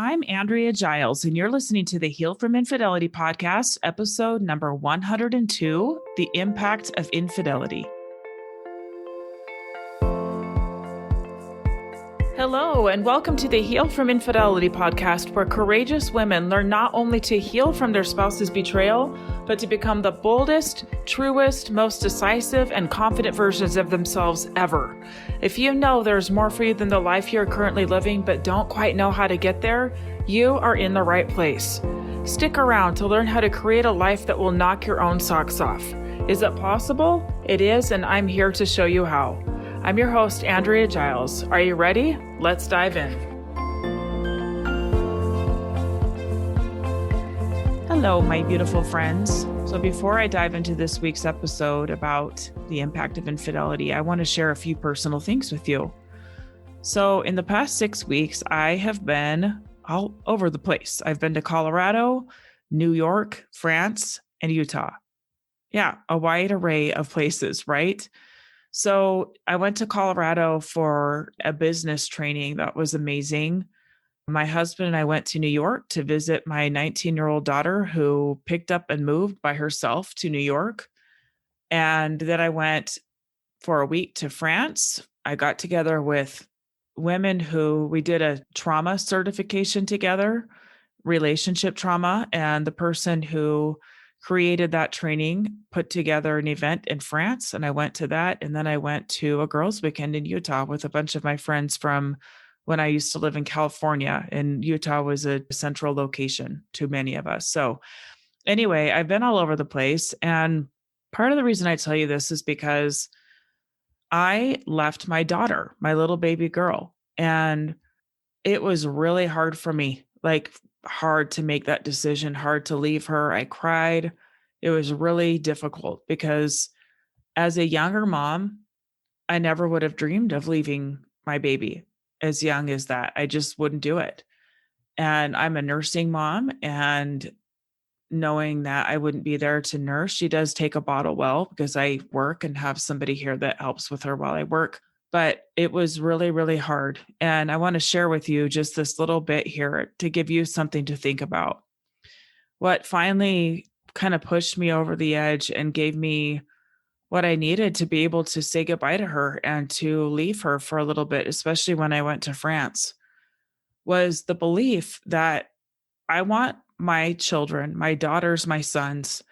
I'm Andrea Giles, and you're listening to the Heal from Infidelity podcast, episode number 102, The Impact of Infidelity. Hello, and welcome to the Heal from Infidelity podcast, where courageous women learn not only to heal from their spouse's betrayal, but to become the boldest, truest, most decisive, and confident versions of themselves ever. If you know there's more for you than the life you're currently living, but don't quite know how to get there, you are in the right place. Stick around to learn how to create a life that will knock your own socks off. Is it possible? It is, and I'm here to show you how. I'm your host, Andrea Giles. Are you ready? Let's dive in. Hello, my beautiful friends. So before I dive into this week's episode about the impact of infidelity, I want to share a few personal things with you. So in the past 6 weeks, I have been all over the place. I've been to Colorado, New York, France, and Utah. Yeah, a wide array of places, right? So I went to Colorado for a business training that was amazing. My husband and I went to New York to visit my 19-year-old daughter who picked up and moved by herself to New York. And then I went for a week to France. I got together with women who we did a trauma certification together, relationship trauma, and the person who created that training put together an event in France, and I went to that. And then I went to a girls' weekend in Utah with a bunch of my friends from when I used to live in California, and Utah was a central location to many of us. So anyway, I've been all over the place. And part of the reason I tell you this is because I left my daughter, my little baby girl, and it was really hard for me, like hard to make that decision, hard to leave her. I cried. It was really difficult because as a younger mom, I never would have dreamed of leaving my baby as young as that. I just wouldn't do it. And I'm a nursing mom, and knowing that I wouldn't be there to nurse, she does take a bottle well because I work and have somebody here that helps with her while I work. But it was really, really hard. And I want to share with you just this little bit here to give you something to think about. What finally kind of pushed me over the edge and gave me what I needed to be able to say goodbye to her and to leave her for a little bit, especially when I went to France, was the belief that I want my children, my daughters, my sons,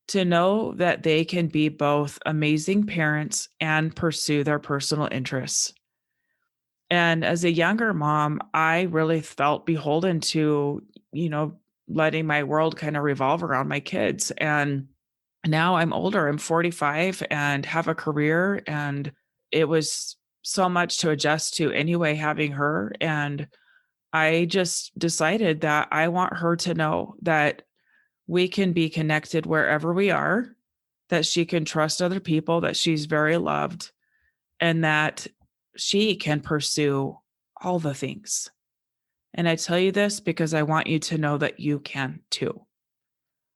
to know that they can be both amazing parents and pursue their personal interests. And as a younger mom, I really felt beholden to, letting my world kind of revolve around my kids. And now I'm older, I'm 45 and have a career. And it was so much to adjust to anyway, having her. And I just decided that I want her to know that we can be connected wherever we are, that she can trust other people, that she's very loved, and that she can pursue all the things. And I tell you this because I want you to know that you can too.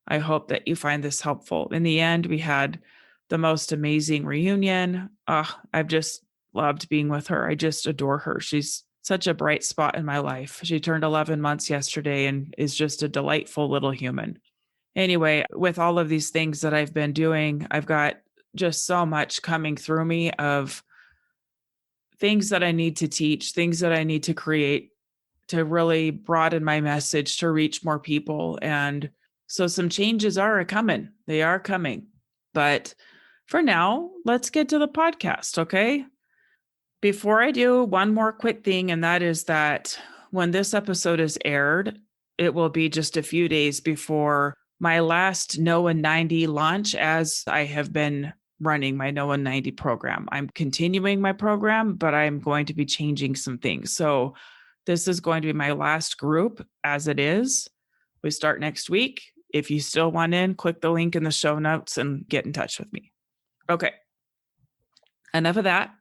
I hope that you find this helpful. In the end, we had the most amazing reunion. I've just loved being with her. I just adore her. She's such a bright spot in my life. She turned 11 months yesterday and is just a delightful little human. Anyway, with all of these things that I've been doing, I've got just so much coming through me of things that I need to teach, things that I need to create to really broaden my message to reach more people. And so some changes are coming. They are coming. But for now, let's get to the podcast, okay? Before I do, one more quick thing, and that is that when this episode is aired, it will be just a few days before my last NOAA 90 launch, as I have been running my NOAA 90 program. I'm continuing my program, but I'm going to be changing some things. So this is going to be my last group as it is. We start next week. If you still want in, click the link in the show notes and get in touch with me. Okay. Enough of that.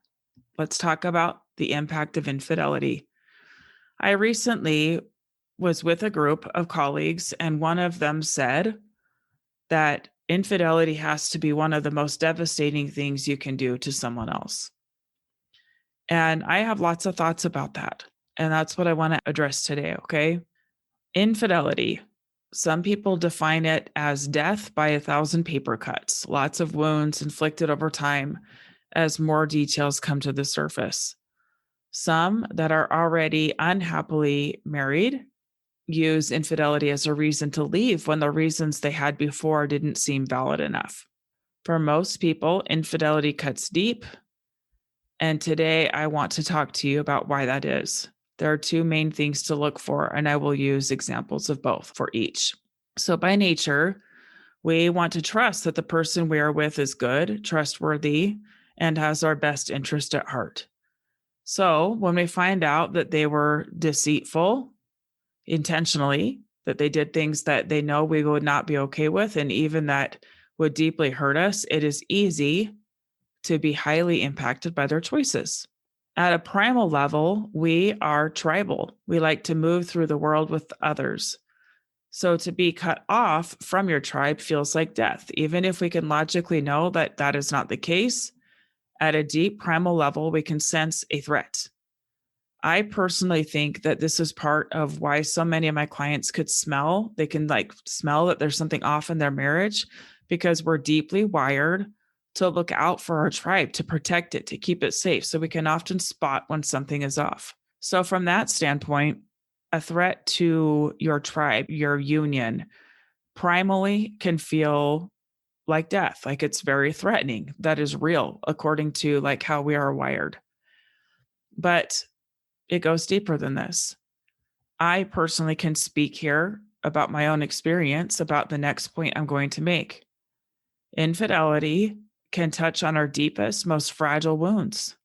Let's talk about the impact of infidelity. I recently was with a group of colleagues, and one of them said that infidelity has to be one of the most devastating things you can do to someone else. And I have lots of thoughts about that. And that's what I want to address today. Okay. Infidelity. Some people define it as death by 1,000 paper cuts, lots of wounds inflicted over time as more details come to the surface. Some that are already unhappily married use infidelity as a reason to leave when the reasons they had before didn't seem valid enough. For most people, infidelity cuts deep. And today I want to talk to you about why that is. There are two main things to look for, and I will use examples of both for each. So, by nature, we want to trust that the person we are with is good, trustworthy, and has our best interest at heart. So, when we find out that they were deceitful intentionally, that they did things that they know we would not be okay with, and even that would deeply hurt us, it is easy to be highly impacted by their choices. At a primal level, we are tribal. We like to move through the world with others. So to be cut off from your tribe feels like death, even if we can logically know that that is not the case. At a deep primal level, we can sense a threat. I personally think that this is part of why so many of my clients could smell. They can smell that there's something off in their marriage because we're deeply wired to look out for our tribe, to protect it, to keep it safe. So we can often spot when something is off. So from that standpoint, a threat to your tribe, your union, primally can feel like death, like it's very threatening. That is real, according to how we are wired. But it goes deeper than this. I personally can speak here about my own experience about the next point I'm going to make. Infidelity can touch on our deepest, most fragile wounds.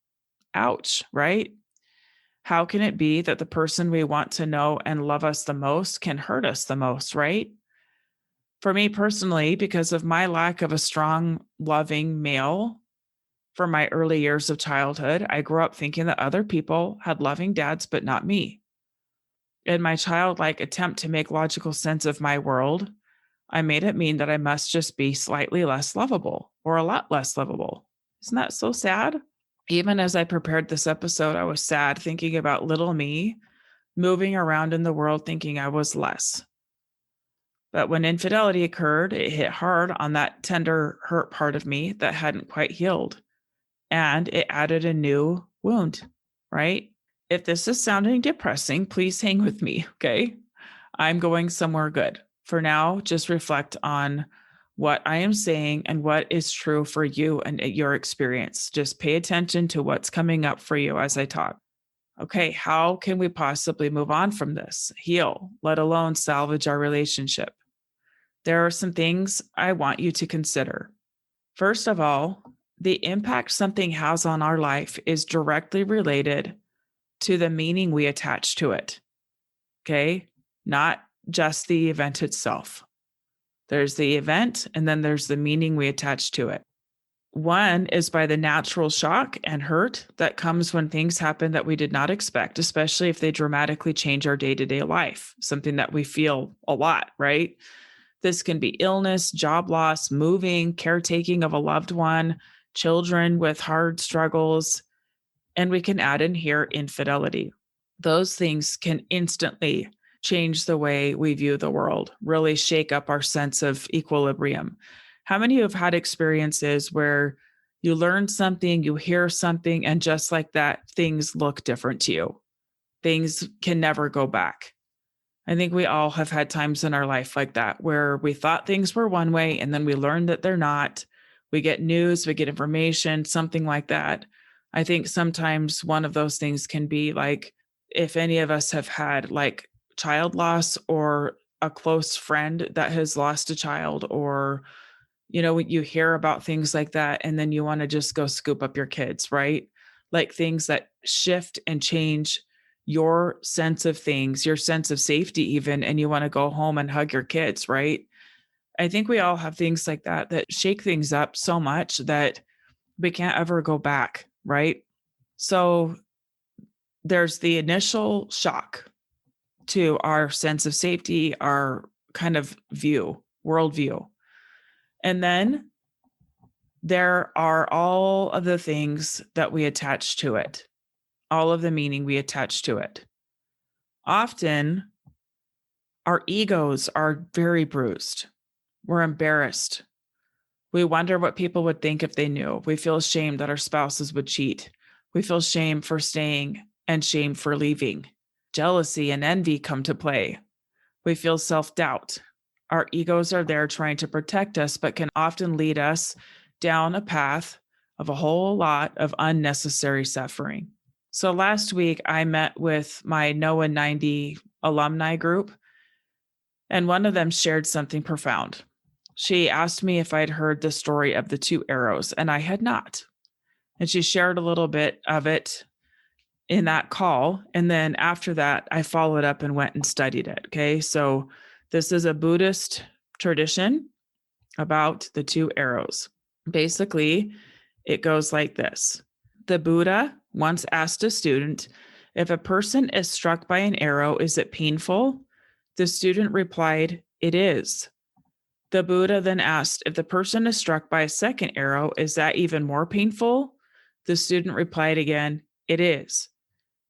Ouch, right? How can it be that the person we want to know and love us the most can hurt us the most, right? For me personally, because of my lack of a strong, loving male for my early years of childhood, I grew up thinking that other people had loving dads, but not me. In my childlike attempt to make logical sense of my world, I made it mean that I must just be slightly less lovable or a lot less lovable. Isn't that so sad? Even as I prepared this episode, I was sad thinking about little me moving around in the world thinking I was less. But when infidelity occurred, it hit hard on that tender, hurt part of me that hadn't quite healed. And it added a new wound, right? If this is sounding depressing, please hang with me, okay? I'm going somewhere good. For now, just reflect on what I am saying and what is true for you and your experience. Just pay attention to what's coming up for you as I talk. Okay, how can we possibly move on from this, heal, let alone salvage our relationship? There are some things I want you to consider. First of all, the impact something has on our life is directly related to the meaning we attach to it. Okay, not just the event itself. There's the event, and then there's the meaning we attach to it. One is by the natural shock and hurt that comes when things happen that we did not expect, especially if they dramatically change our day-to-day life, something that we feel a lot, right? This can be illness, job loss, moving, caretaking of a loved one, children with hard struggles, and we can add in here infidelity. Those things can instantly change the way we view the world, really shake up our sense of equilibrium. How many of you have had experiences where you learn something, you hear something, and just like that, things look different to you? Things can never go back. I think we all have had times in our life like that where we thought things were one way and then we learned that they're not. We get news, we get information, something like that. I think sometimes one of those things can be if any of us have had child loss or a close friend that has lost a child, or you hear about things like that and then you want to just go scoop up your kids, right? Like things that shift and change your sense of things, your sense of safety even, and you want to go home and hug your kids, right? I think we all have things like that that shake things up so much that we can't ever go back, right? So there's the initial shock to our sense of safety, our kind of worldview. And then there are all of the things that we attach to it, all of the meaning we attach to it. Often our egos are very bruised. We're embarrassed. We wonder what people would think if they knew. We feel shame that our spouses would cheat. We feel shame for staying and shame for leaving. Jealousy and envy come to play. We feel self doubt. Our egos are there trying to protect us, but can often lead us down a path of a whole lot of unnecessary suffering. So last week, I met with my NOAA 90 alumni group, and one of them shared something profound. She asked me if I'd heard the story of the two arrows, and I had not. And she shared a little bit of it in that call. And then after that, I followed up and went and studied it. Okay. So this is a Buddhist tradition about the two arrows. Basically, it goes like this. The Buddha once asked a student, if a person is struck by an arrow, is it painful? The student replied, it is. The Buddha then asked, if the person is struck by a second arrow, is that even more painful? The student replied again, it is.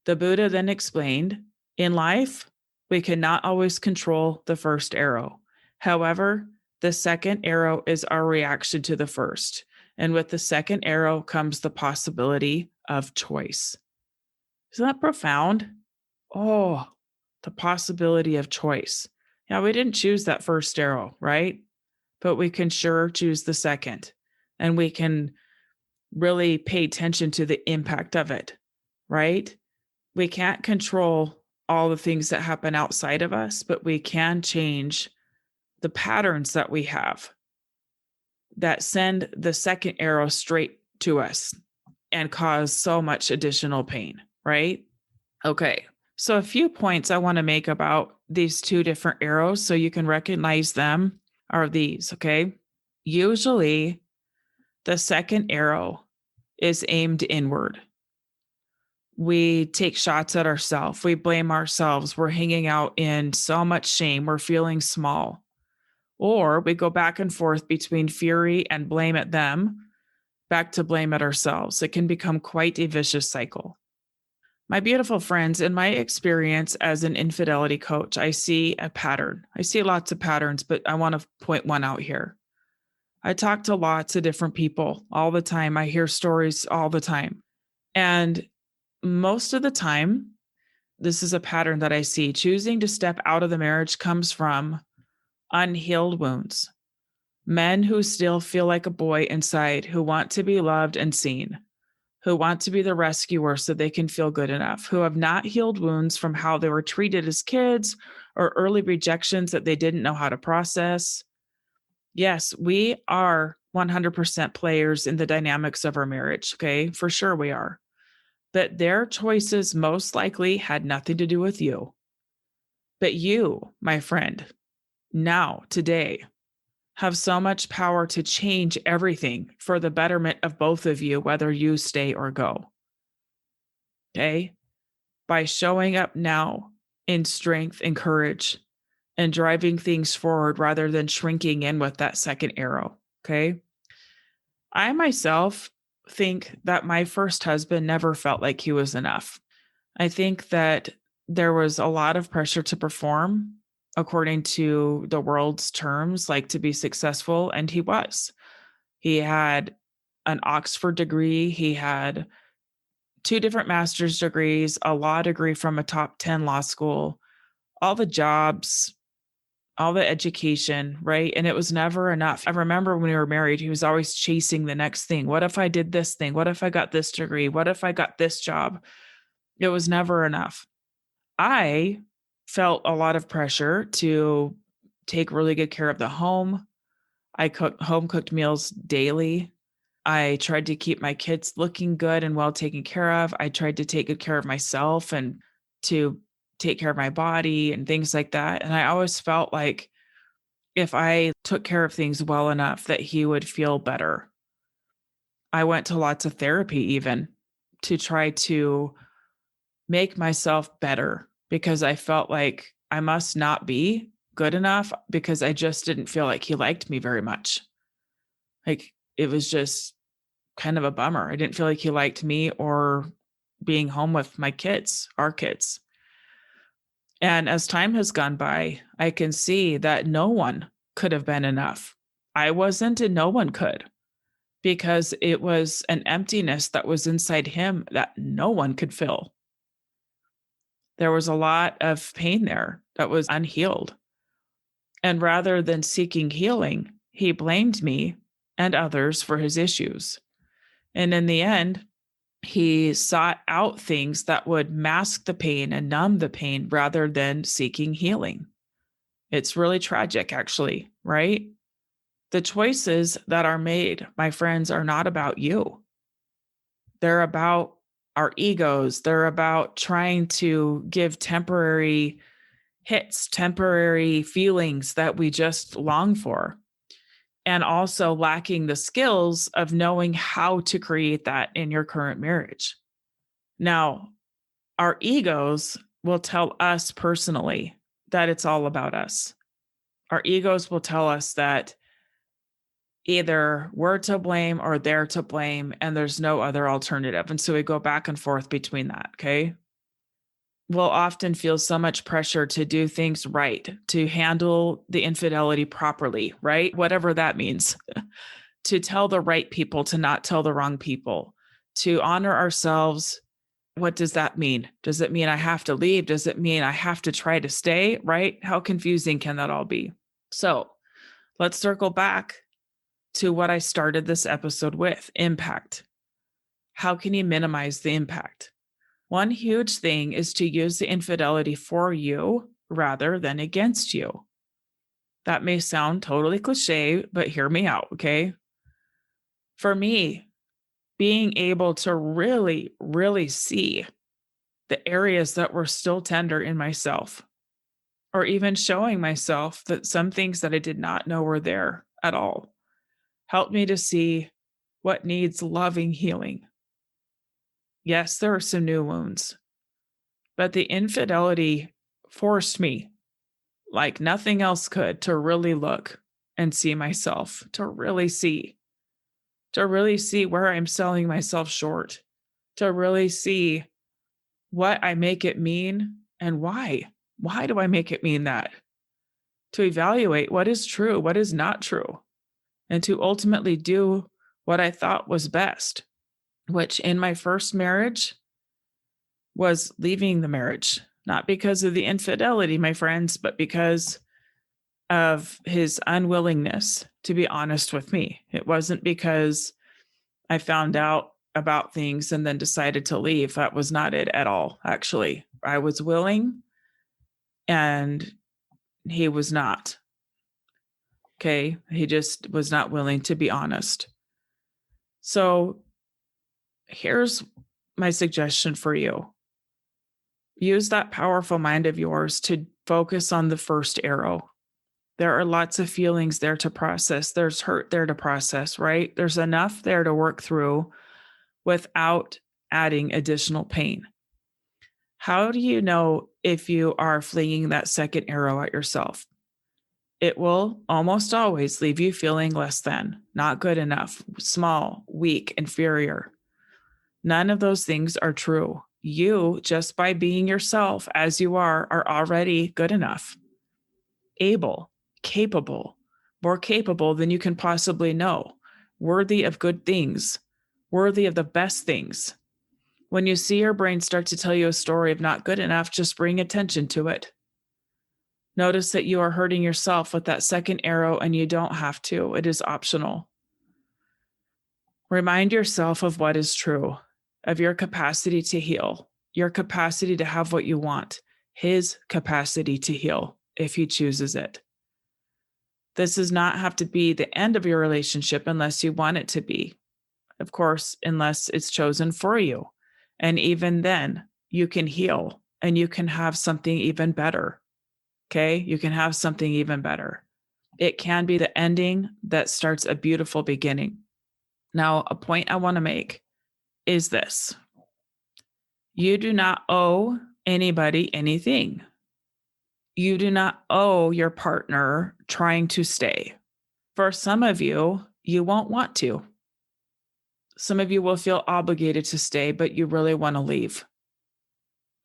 The Buddha then explained, in life, we cannot always control the first arrow. However, the second arrow is our reaction to the first. And with the second arrow comes the possibility of choice. Isn't that profound? Oh, the possibility of choice. Yeah, we didn't choose that first arrow, right? But we can sure choose the second. And we can really pay attention to the impact of it, right? We can't control all the things that happen outside of us, but we can change the patterns that we have that send the second arrow straight to us and cause so much additional pain, right? Okay. So a few points I want to make about these two different arrows so you can recognize them are these, okay? Usually the second arrow is aimed inward. We take shots at ourselves. We blame ourselves. We're hanging out in so much shame. We're feeling small. Or we go back and forth between fury and blame at them, back to blame at ourselves. It can become quite a vicious cycle. My beautiful friends, in my experience as an infidelity coach, I see a pattern. I see lots of patterns, but I want to point one out here. I talk to lots of different people all the time. I hear stories all the time. And most of the time, this is a pattern that I see. Choosing to step out of the marriage comes from unhealed wounds. Men who still feel like a boy inside, who want to be loved and seen, who want to be the rescuer so they can feel good enough, who have not healed wounds from how they were treated as kids or early rejections that they didn't know how to process. Yes, we are 100% players in the dynamics of our marriage. Okay. For sure we are. But their choices most likely had nothing to do with you. But you, my friend, now, today, have so much power to change everything for the betterment of both of you, whether you stay or go. Okay? By showing up now in strength and courage and driving things forward rather than shrinking in with that second arrow. Okay? I myself think that my first husband never felt like he was enough. I think that there was a lot of pressure to perform according to the world's terms, like to be successful. And he was. He had an Oxford degree, he had two different master's degrees, a law degree from a top 10 law school, all the jobs, all the education, right? And it was never enough. I remember when we were married, he was always chasing the next thing. What if I did this thing? What if I got this degree? What if I got this job? It was never enough. I felt a lot of pressure to take really good care of the home. I cooked home cooked meals daily. I tried to keep my kids looking good and well taken care of. I tried to take good care of myself and to take care of my body and things like that. And I always felt like if I took care of things well enough that he would feel better. I went to lots of therapy even to try to make myself better because I felt like I must not be good enough because I just didn't feel like he liked me very much. Like it was just kind of a bummer. I didn't feel like he liked me or being home with my kids, our kids. And as time has gone by, I can see that no one could have been enough. I wasn't, and no one could, because it was an emptiness that was inside him that no one could fill. There was a lot of pain there that was unhealed. And rather than seeking healing, he blamed me and others for his issues. And in the end, he sought out things that would mask the pain and numb the pain rather than seeking healing. It's really tragic, actually, right? The choices that are made, my friends, are not about you. They're about our egos. They're about trying to give temporary hits, temporary feelings that we just long for, and also lacking the skills of knowing how to create that in your current marriage. Now, our egos will tell us personally that it's all about us. Our egos will tell us that either we're to blame or they're to blame, and there's no other alternative. And so we go back and forth between that. Okay. We'll often feel so much pressure to do things right, to handle the infidelity properly, right? Whatever that means, to tell the right people, to not tell the wrong people, to honor ourselves. What does that mean? Does it mean I have to leave? Does it mean I have to try to stay? Right? How confusing can that all be? So let's circle back to what I started this episode with: impact. How can you minimize the impact? One huge thing is to use the infidelity for you rather than against you. That may sound totally cliche, but hear me out, okay? For me, being able to really, really see the areas that were still tender in myself, or even showing myself that some things that I did not know were there at all, helped me to see what needs loving healing. Yes, there are some new wounds, but the infidelity forced me, like nothing else could, to really look and see myself, to really see where I'm selling myself short, to really see what I make it mean and why. Why do I make it mean that? To evaluate what is true, what is not true, and to ultimately do what I thought was best, which in my first marriage was leaving the marriage, not because of the infidelity, my friends, but because of his unwillingness to be honest with me. It wasn't because I found out about things and then decided to leave. That was not it at all, actually. I was willing and he was not. Okay. He just was not willing to be honest. So here's my suggestion for you: use that powerful mind of yours to focus on the first arrow. There are lots of feelings there to process. There's hurt there to process, right? There's enough there to work through without adding additional pain. How do you know if you are flinging that second arrow at yourself? It will almost always leave you feeling less than, not good enough, small, weak, inferior. None of those things are true. You, just by being yourself as you are already good enough, able, capable, more capable than you can possibly know, worthy of good things, worthy of the best things. When you see your brain start to tell you a story of not good enough, just bring attention to it. Notice that you are hurting yourself with that second arrow, and you don't have to. It is optional. Remind yourself of what is true, of your capacity to heal, your capacity to have what you want, his capacity to heal if he chooses it. This does not have to be the end of your relationship unless you want it to be. Of course, unless it's chosen for you. And even then, you can heal and you can have something even better. Okay? You can have something even better. It can be the ending that starts a beautiful beginning. Now, a point I want to make is this: you do not owe anybody anything. You do not owe your partner trying to stay. For some of you, you won't want to. Some of you will feel obligated to stay, but you really want to leave.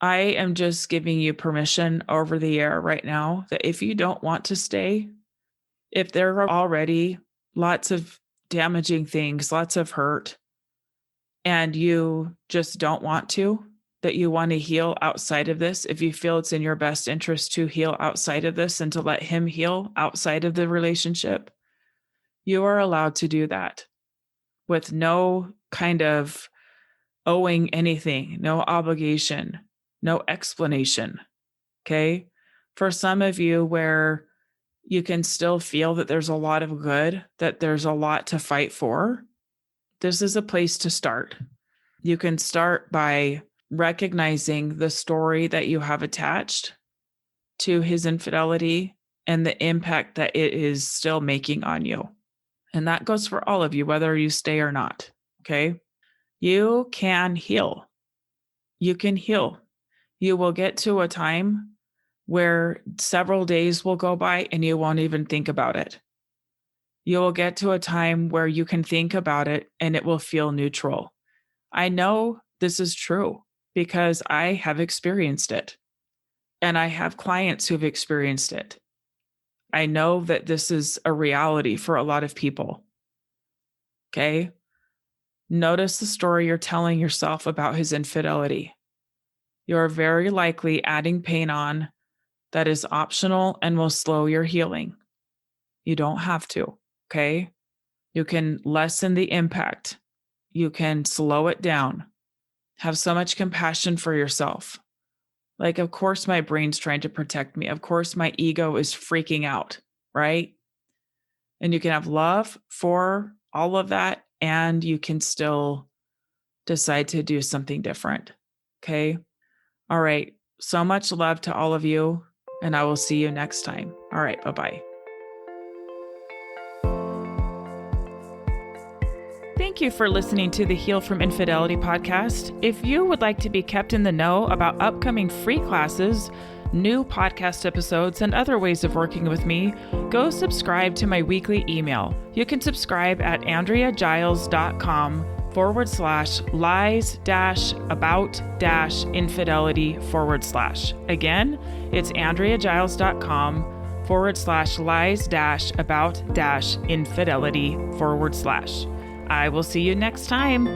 I am just giving you permission over the air right now that if you don't want to stay, if there are already lots of damaging things, lots of hurt, and you just don't want to, that you want to heal outside of this, if you feel it's in your best interest to heal outside of this and to let him heal outside of the relationship, you are allowed to do that with no kind of owing anything, no obligation, no explanation. Okay. For some of you, where you can still feel that there's a lot of good, that there's a lot to fight for, this is a place to start. You can start by recognizing the story that you have attached to his infidelity and the impact that it is still making on you. And that goes for all of you, whether you stay or not. Okay. You can heal. You can heal. You will get to a time where several days will go by and you won't even think about it. You will get to a time where you can think about it and it will feel neutral. I know this is true because I have experienced it and I have clients who've experienced it. I know that this is a reality for a lot of people. Okay. Notice the story you're telling yourself about his infidelity. You're very likely adding pain on that is optional and will slow your healing. You don't have to. Okay. You can lessen the impact. You can slow it down. Have so much compassion for yourself. Like, of course, my brain's trying to protect me. Of course, my ego is freaking out, right? And you can have love for all of that, and you can still decide to do something different. Okay. All right. So much love to all of you, and I will see you next time. All right. Bye-bye. Thank you for listening to the Heal from Infidelity podcast. If you would like to be kept in the know about upcoming free classes, new podcast episodes, and other ways of working with me, go subscribe to my weekly email. You can subscribe at andreagiles.com/lies-about-infidelity/. Again, it's andreagiles.com/lies-about-infidelity/. I will see you next time.